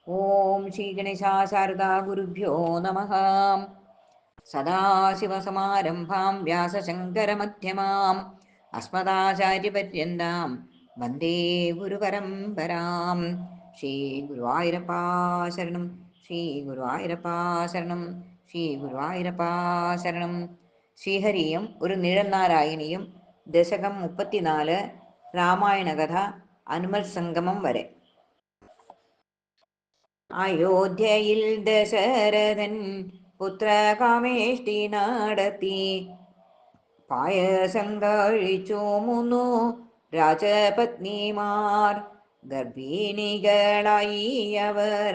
ഓം ശ്രീ ഗണേശാശാരദാ ഗുരുഭ്യോ നമഃ. സദാശിവസമാരംഭാം വ്യാസശങ്കരമധ്യമാം അസ്മദാചാര്യപര്യന്താം വന്ദേ ഗുരുപരമ്പരാം. ശ്രീ ഗുരുവായൂരപ്പാ ശരണം, ശ്രീ ഗുരുവായൂരപ്പാ ശരണം, ശ്രീ ഗുരുവായൂരപ്പാ ശരണം. ശ്രീഹരിയും ഒരു നിഴൽനാരായണിയും, ദശകം 34, രാമായണകഥ, അനുമൽ സംഗമം വരെ. അയോധ്യയിൽ ദശരഥൻ പുത്രകാമേഷ്ടി നടത്തി പായസം കഴിച്ചു 3 രാജപത്നിമാർ. ഗർഭിണികളായി അവർ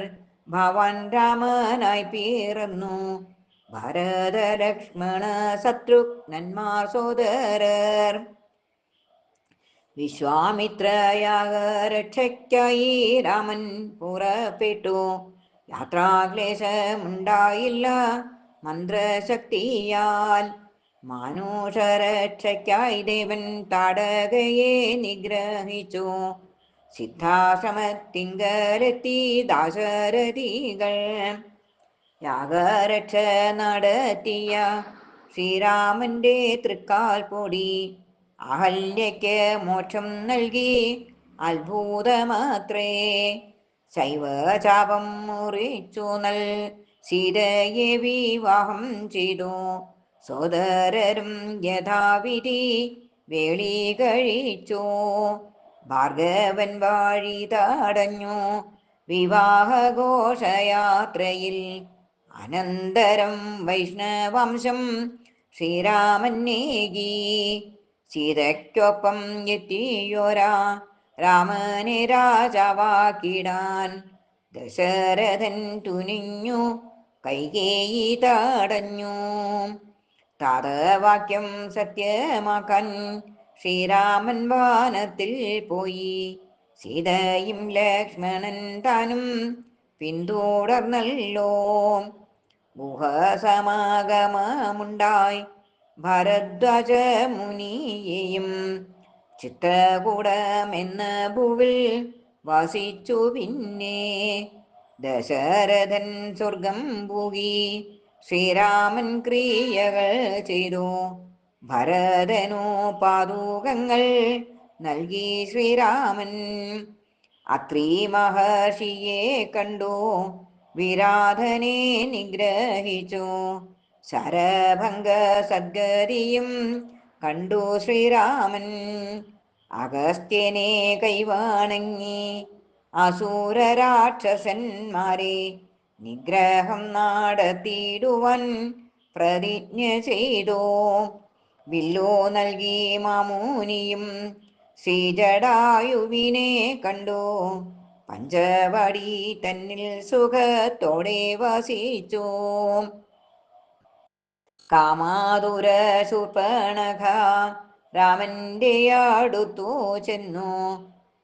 ഭവാൻ രാമനായി പിറന്നു. ഭരത ലക്ഷ്മണ ശത്രുഘ്നന്മാർ സോദരർ. വിശ്വാമിത്രയാഗരക്ഷയ്ക്കായി രാമൻ പുറപ്പെട്ടു. യാത്രാക്ലേശമുണ്ടായില്ല മന്ത്രശക്തിയാൽ. മാനുഷരക്ഷയ്ക്കായി ദേവൻ താടകയെ നിഗ്രഹിച്ചു. സിദ്ധാശ്രമത്തിങ്കലെത്തി ദാശരഥികൾ. യാഗരക്ഷ നടത്തിയ ശ്രീരാമന്റെ തൃക്കാൽ പൊടി അഹല്യയ്ക്ക് മോക്ഷം നൽകി അത്ഭുതമത്രേ. ശൈവചാപം മുറിച്ചു സീതയെ വിവാഹം ചെയ്തു. സോദരരും യഥാവിധി വേളി കഴിച്ചു. ഭാർഗവൻ വഴി തടഞ്ഞു വിവാഹഘോഷയാത്രയിൽ. അനന്തരം വൈഷ്ണവംശം ശ്രീരാമൻ നേകി. സീതയ്ക്കൊപ്പം എത്തിയോരാ രാമനെ രാജാവാക്കിടാൻ. ദശരഥൻ തുനിഞ്ഞു കൈകേയി തടഞ്ഞു. താതവാക്യം സത്യമാക്കാൻ ശ്രീരാമൻ വനത്തിൽ പോയി. സീതയും ലക്ഷ്മണൻ താനും പിന്തുടർന്നല്ലോ. ഗുഹസമാഗമമുണ്ടായി ഭരദ്വാജ മുനിയെയും. ചിത്രകൂടമെന്ന ഭൂവിൽ വസിച്ചു പിന്നെ. ദശരഥൻ സ്വർഗം പൂകി ശ്രീരാമൻ ക്രിയകൾ ചെയ്തു. ഭരതനു പാദുകങ്ങൾ നൽകി ശ്രീരാമൻ. അത്രി മഹർഷിയെ കണ്ടു വിരാധനെ നിഗ്രഹിച്ചു. ശരഭംഗ സദ്ഗതിയും കണ്ടു ശ്രീരാമൻ. അഗസ്ത്യനെ കൈവണങ്ങി അസുരരാക്ഷസന്മാരെ നിഗ്രഹം നടത്തിയിടുവാൻ പ്രതിജ്ഞ ചെയ്തു. വില്ലു നൽകി മാമുനിയും ശ്രീജടായുവിനെ കണ്ടു. പഞ്ചവടി തന്നിൽ സുഖത്തോടെ വസിച്ചു. കാമാതുര ശൂർപ്പണഖ രാമന്റെ അടുത്തു ചെന്നു.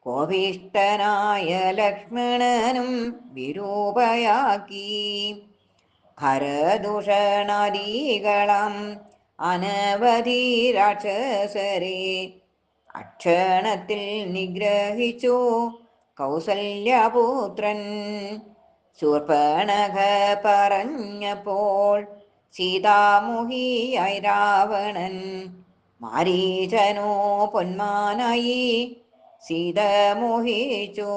കോപിഷ്ഠനായ ലക്ഷ്മണനും വിരൂപയാക്കി. ഹരദൂഷണാദികളാം അനവധി രാക്ഷസരെ അക്ഷണത്തിൽ നിഗ്രഹിച്ചു കൗസല്യപുത്രൻ. ശൂർപ്പണഖ പറഞ്ഞപ്പോൾ സീതാമോഹിയായി രാവണൻ. മാരീചനോ പൊന്മാനായി സീത മോഹിച്ചു.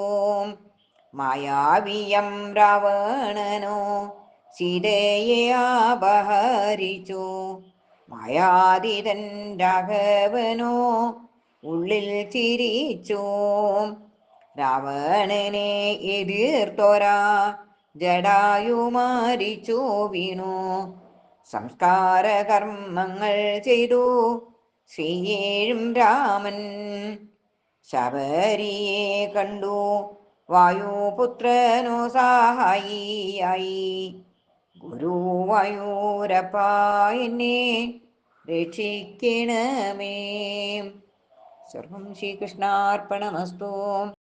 മായാവിയം രാവണനോ സീതയെ അപഹരിച്ചു. മായാതീതൻ രാഘവനോ ഉള്ളിൽ ചിരിച്ചു. രാവണനെ എതിർത്തോരാ ജടായു മരിച്ചു വീണു. സംസ്കാര കർമ്മങ്ങൾ ചെയ്തു ശ്രീയേഴും രാമൻ. ശബരിയെ കണ്ടു വായുപുത്രനോ സഹായിയായി. ഗുരുവായൂരപ്പ എന്നെ രക്ഷിക്കണമേ. സർവം ശ്രീകൃഷ്ണാർപ്പണമസ്തു.